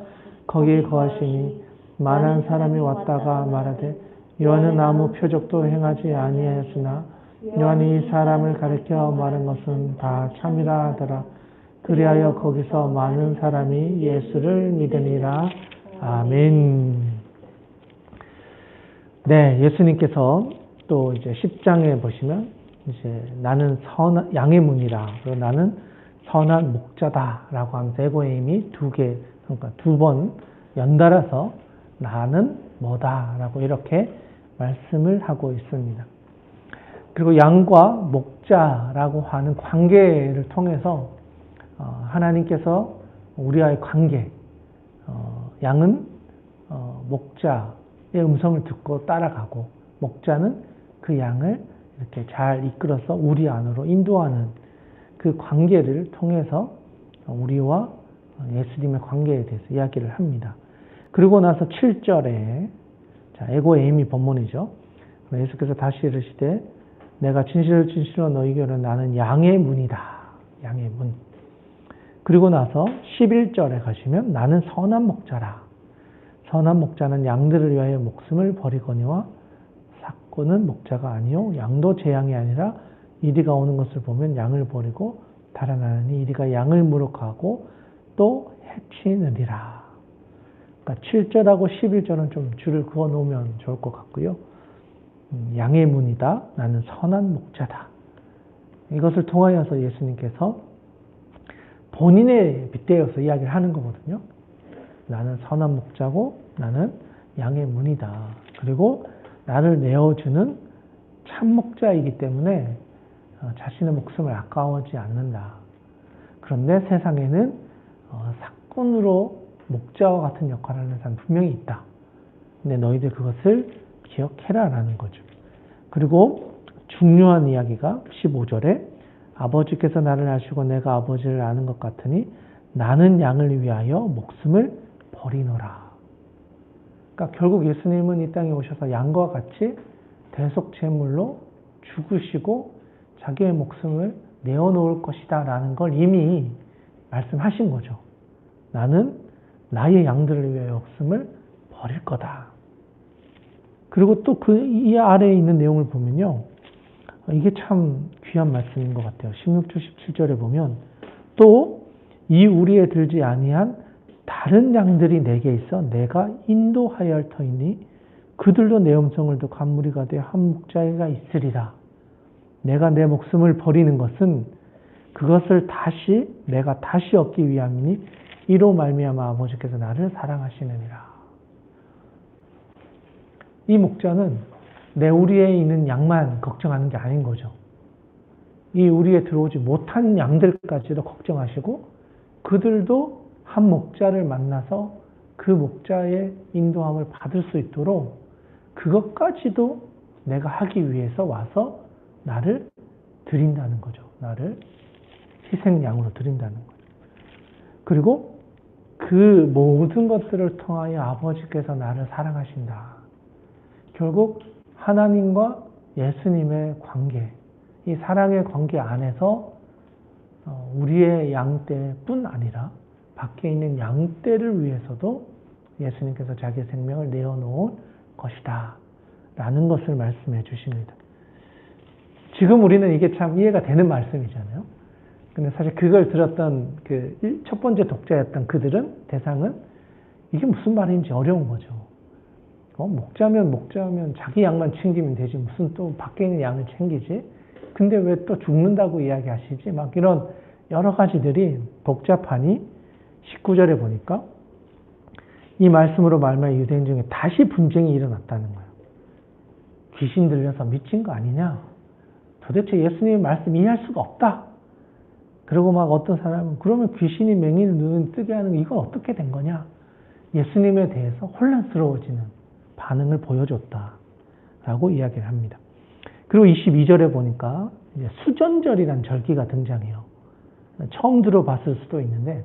S1: 거기에 거하시니 많은 사람이 왔다가 말하되 요한은 아무 표적도 행하지 아니하였으나 요한이 사람을 가리켜 말한 것은 다 참이라 하더라. 그리하여 거기서 많은 사람이 예수를 믿으니라. 아멘. 네, 예수님께서 또 이제 10장에 보시면 이제 나는 양의 문이라. 그리고 나는 선한 목자다라고 하면서 에고의 힘이 그러니까 두 번 연달아서 나는 뭐다라고 이렇게 말씀을 하고 있습니다. 그리고 양과 목자라고 하는 관계를 통해서 하나님께서 우리와의 관계, 양은 목자의 음성을 듣고 따라가고 목자는 그 양을 이렇게 잘 이끌어서 우리 안으로 인도하는 그 관계를 통해서 우리와 예수님의 관계에 대해서 이야기를 합니다. 그리고 나서 7절에 에고의 힘이 본문이죠. 예수께서 다시 이르시되 내가 진실로 너희에게는 나는 양의 문이다. 양의 문. 그리고 나서 11절에 가시면 나는 선한 목자라. 선한 목자는 양들을 위하여 목숨을 버리거니와 삭고는 목자가 아니요 양도 제 양이 아니라 이리가 오는 것을 보면 양을 버리고 달아나니 이리가 양을 무력하고 또 해치느니라. 그러니까 7절하고 11절은 좀 줄을 그어 놓으면 좋을 것 같고요. 양의 문이다. 나는 선한 목자다. 이것을 통하여서 예수님께서 본인에 빗대어서 이야기를 하는 거거든요. 나는 선한 목자고 나는 양의 문이다. 그리고 나를 내어주는 참 목자이기 때문에 자신의 목숨을 아까워하지 않는다. 그런데 세상에는 삭군으로 목자와 같은 역할을 하는 사람 분명히 있다. 근데 너희들 그것을 기억해라 라는 거죠. 그리고 중요한 이야기가 15절에 아버지께서 나를 아시고 내가 아버지를 아는 것 같으니 나는 양을 위하여 목숨을 버리노라. 그러니까 결국 예수님은 이 땅에 오셔서 양과 같이 대속제물로 죽으시고 자기의 목숨을 내어놓을 것이다 라는 걸 이미 말씀하신 거죠. 나는 나의 양들을 위하여 목숨을 버릴 거다. 그리고 또 이 아래에 있는 내용을 보면요. 이게 참 귀한 말씀인 것 같아요. 16절, 17절에 보면 또 이 우리에 들지 아니한 다른 양들이 내게 있어 내가 인도하여 할 터이니 그들도 내 음성을 듣고 한 무리가 되어 한 목자가 있으리라. 내가 내 목숨을 버리는 것은 그것을 내가 다시 얻기 위함이니 이로 말미암아 아버지께서 나를 사랑하시느니라. 이 목자는 내 우리에 있는 양만 걱정하는 게 아닌 거죠. 이 우리에 들어오지 못한 양들까지도 걱정하시고 그들도 한 목자를 만나서 그 목자의 인도함을 받을 수 있도록 그것까지도 내가 하기 위해서 와서 나를 드린다는 거죠. 나를 희생양으로 드린다는 거죠. 그리고 그 모든 것들을 통하여 아버지께서 나를 사랑하신다. 결국 하나님과 예수님의 관계, 이 사랑의 관계 안에서 우리의 양떼뿐 아니라 밖에 있는 양떼를 위해서도 예수님께서 자기의 생명을 내어놓은 것이다. 라는 것을 말씀해 주십니다. 지금 우리는 이게 참 이해가 되는 말씀이잖아요. 근데 사실 그걸 들었던 그 첫 번째 독자였던 그들은, 대상은 이게 무슨 말인지 어려운 거죠. 목자면 자기 양만 챙기면 되지. 무슨 또 밖에 있는 양을 챙기지? 근데 왜 또 죽는다고 이야기하시지? 막 이런 여러 가지들이 복잡하니 19절에 보니까 이 말씀으로 말미암아 유대인 중에 다시 분쟁이 일어났다는 거예요. 귀신 들려서 미친 거 아니냐? 도대체 예수님의 말씀 이해할 수가 없다. 그리고 막 어떤 사람은 그러면 귀신이 맹인의 눈을 뜨게 하는 이건 어떻게 된 거냐? 예수님에 대해서 혼란스러워지는 반응을 보여줬다라고 이야기를 합니다. 그리고 22절에 보니까 이제 수전절이라는 절기가 등장해요. 처음 들어봤을 수도 있는데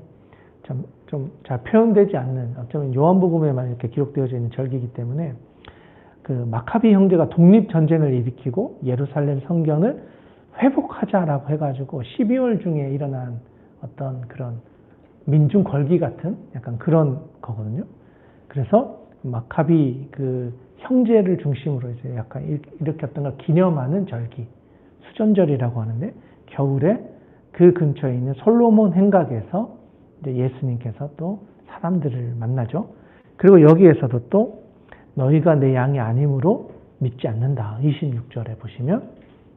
S1: 좀 잘 표현되지 않는, 어쩌면 요한복음에만 이렇게 기록되어져 있는 절기이기 때문에 그 마카비 형제가 독립전쟁을 일으키고 예루살렘 성전을 회복하자라고 해가지고 12월 중에 일어난 어떤 그런 민중 걸기 같은 약간 그런 거거든요. 그래서 마카비 그 형제를 중심으로 이제 약간 일으켰던 걸 기념하는 절기, 수전절이라고 하는데, 겨울에 그 근처에 있는 솔로몬 행각에서 이제 예수님께서 또 사람들을 만나죠. 그리고 여기에서도 또 너희가 내 양이 아니므로 믿지 않는다. 26절에 보시면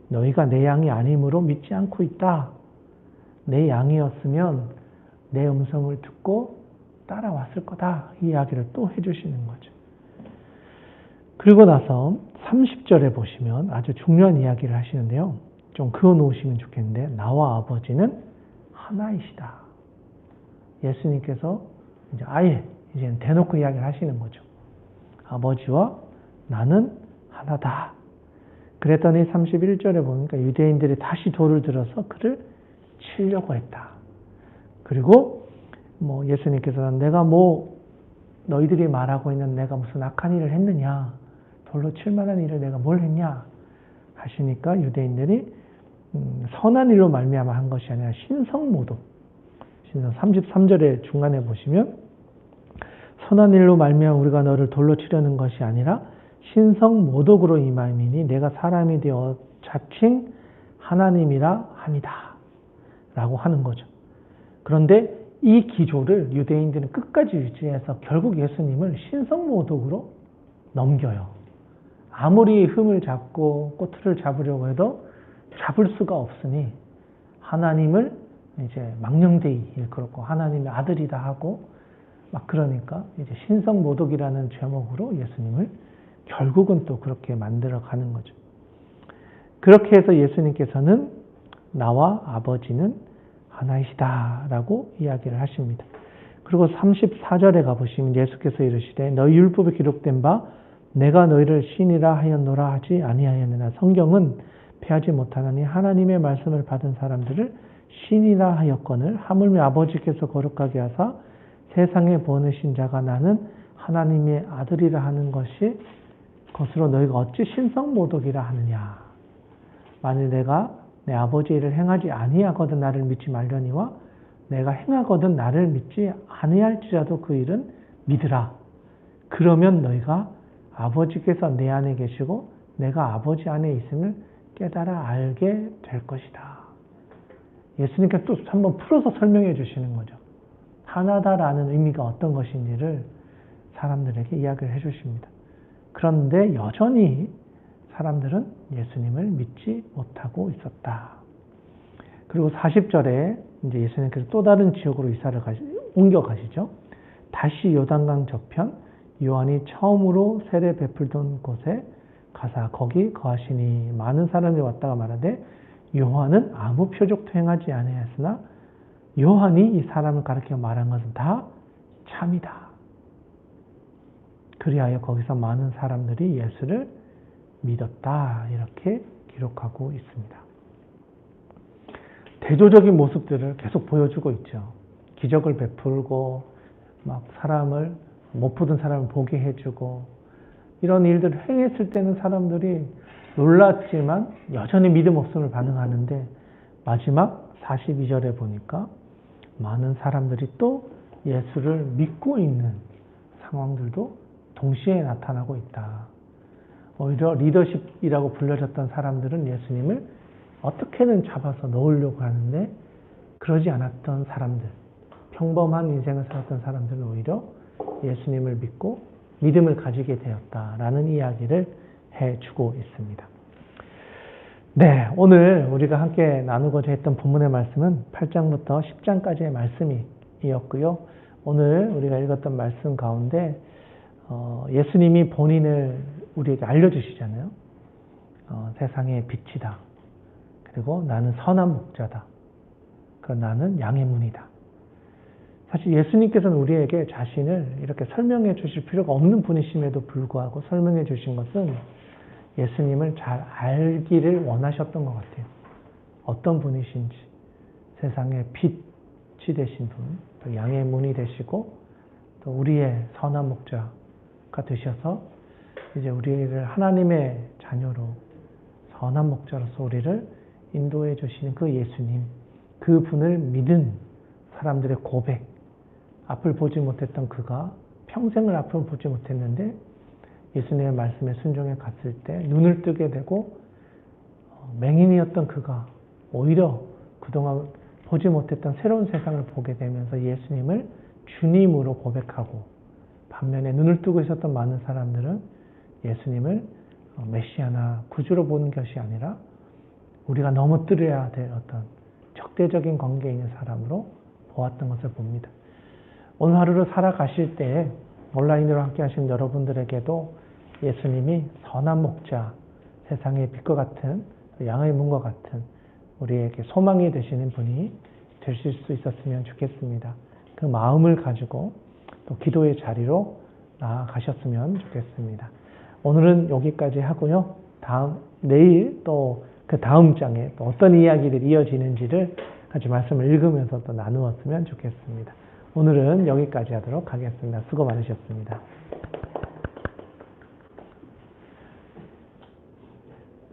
S1: 너희가 내 양이 아니므로 믿지 않고 있다. 내 양이었으면 내 음성을 듣고 따라왔을 거다. 이 이야기를 또 해주시는 거죠. 그리고 나서 30절에 보시면 아주 중요한 이야기를 하시는데요. 좀 그어 놓으시면 좋겠는데, 나와 아버지는 하나이시다. 예수님께서 이제 아예 이제 대놓고 이야기를 하시는 거죠. 아버지와 나는 하나다. 그랬더니 31절에 보니까 유대인들이 다시 돌을 들어서 그를 치려고 했다. 그리고 예수님께서는 내가 너희들이 말하고 있는 내가 무슨 악한 일을 했느냐, 돌로 칠 만한 일을 내가 뭘 했냐 하시니까 유대인들이 선한 일로 말미암아 한 것이 아니라 신성모독. 33절의 중간에 보시면 선한 일로 말미암아 우리가 너를 돌로 치려는 것이 아니라 신성모독으로 임함이니 내가 사람이 되어 자칭 하나님이라 함이다. 라고 하는 거죠. 그런데 이 기조를 유대인들은 끝까지 유지해서 결국 예수님을 신성모독으로 넘겨요. 아무리 흠을 잡고 꼬투리를 잡으려고 해도 잡을 수가 없으니 하나님을 이제 망령되이 일컬었고 하나님의 아들이다 하고 막 그러니까 이제 신성모독이라는 제목으로 예수님을 결국은 또 그렇게 만들어 가는 거죠. 그렇게 해서 예수님께서는 나와 아버지는 하나이시다라고 이야기를 하십니다. 그리고 34절에 가보시면 예수께서 이르시되 너희 율법에 기록된 바 내가 너희를 신이라 하였노라 하지 아니하였느냐. 성경은 패하지 못하나니 하나님의 말씀을 받은 사람들을 신이라 하였거늘 하물며 아버지께서 거룩하게 하사 세상에 보내신 자가 나는 하나님의 아들이라 하는 것으로 너희가 어찌 신성모독이라 하느냐. 만일 내가 내 아버지 일을 행하지 아니하거든 나를 믿지 말려니와 내가 행하거든 나를 믿지 아니할지라도 그 일은 믿으라. 그러면 너희가 아버지께서 내 안에 계시고 내가 아버지 안에 있음을 깨달아 알게 될 것이다. 예수님께서 또 한번 풀어서 설명해 주시는 거죠. 하나다라는 의미가 어떤 것인지를 사람들에게 이야기를 해 주십니다. 그런데 여전히 사람들은 예수님을 믿지 못하고 있었다. 그리고 40절에 이제 예수님께서 또 다른 지역으로 옮겨 가시죠. 다시 요단강 저편 요한이 처음으로 세례 베풀던 곳에 가사 거기 거하시니 많은 사람이 왔다가 말하되 요한은 아무 표적도 행하지 아니하였으나 요한이 이 사람을 가르쳐 말한 것은 다 참이다. 그리하여 거기서 많은 사람들이 예수를 믿었다. 이렇게 기록하고 있습니다. 대조적인 모습들을 계속 보여주고 있죠. 기적을 베풀고 막 사람을 못 보던 사람을 보게 해주고 이런 일들을 행했을 때는 사람들이 놀랐지만 여전히 믿음 없음을 반응하는데 마지막 42절에 보니까 많은 사람들이 또 예수를 믿고 있는 상황들도 동시에 나타나고 있다. 오히려 리더십이라고 불려졌던 사람들은 예수님을 어떻게든 잡아서 넣으려고 하는데 그러지 않았던 사람들, 평범한 인생을 살았던 사람들은 오히려 예수님을 믿고 믿음을 가지게 되었다라는 이야기를 해주고 있습니다. 네, 오늘 우리가 함께 나누고자 했던 본문의 말씀은 8장부터 10장까지의 말씀이었고요. 오늘 우리가 읽었던 말씀 가운데 예수님이 본인을 우리에게 알려주시잖아요. 세상의 빛이다. 그리고 나는 선한 목자다. 그리고 나는 양의 문이다. 사실 예수님께서는 우리에게 자신을 이렇게 설명해 주실 필요가 없는 분이심에도 불구하고 설명해 주신 것은 예수님을 잘 알기를 원하셨던 것 같아요. 어떤 분이신지, 세상의 빛이 되신 분, 또 양의 문이 되시고, 또 우리의 선한 목자가 되셔서 이제 우리를 하나님의 자녀로 선한 목자로서 우리를 인도해 주시는 그 예수님, 그 분을 믿은 사람들의 고백, 앞을 보지 못했던 그가 평생을 앞을 보지 못했는데 예수님의 말씀에 순종해 갔을 때 눈을 뜨게 되고 맹인이었던 그가 오히려 그동안 보지 못했던 새로운 세상을 보게 되면서 예수님을 주님으로 고백하고 반면에 눈을 뜨고 있었던 많은 사람들은 예수님을 메시아나 구주로 보는 것이 아니라 우리가 넘어뜨려야 될 어떤 적대적인 관계에 있는 사람으로 보았던 것을 봅니다. 오늘 하루를 살아가실 때 온라인으로 함께 하신 여러분들에게도 예수님이 선한 목자, 세상의 빛과 같은 양의 문과 같은 우리에게 소망이 되시는 분이 되실 수 있었으면 좋겠습니다. 그 마음을 가지고 또 기도의 자리로 나아가셨으면 좋겠습니다. 오늘은 여기까지 하고요. 내일 또 그 다음 장에 또 어떤 이야기들이 이어지는지를 같이 말씀을 읽으면서 또 나누었으면 좋겠습니다. 오늘은 여기까지 하도록 하겠습니다. 수고 많으셨습니다.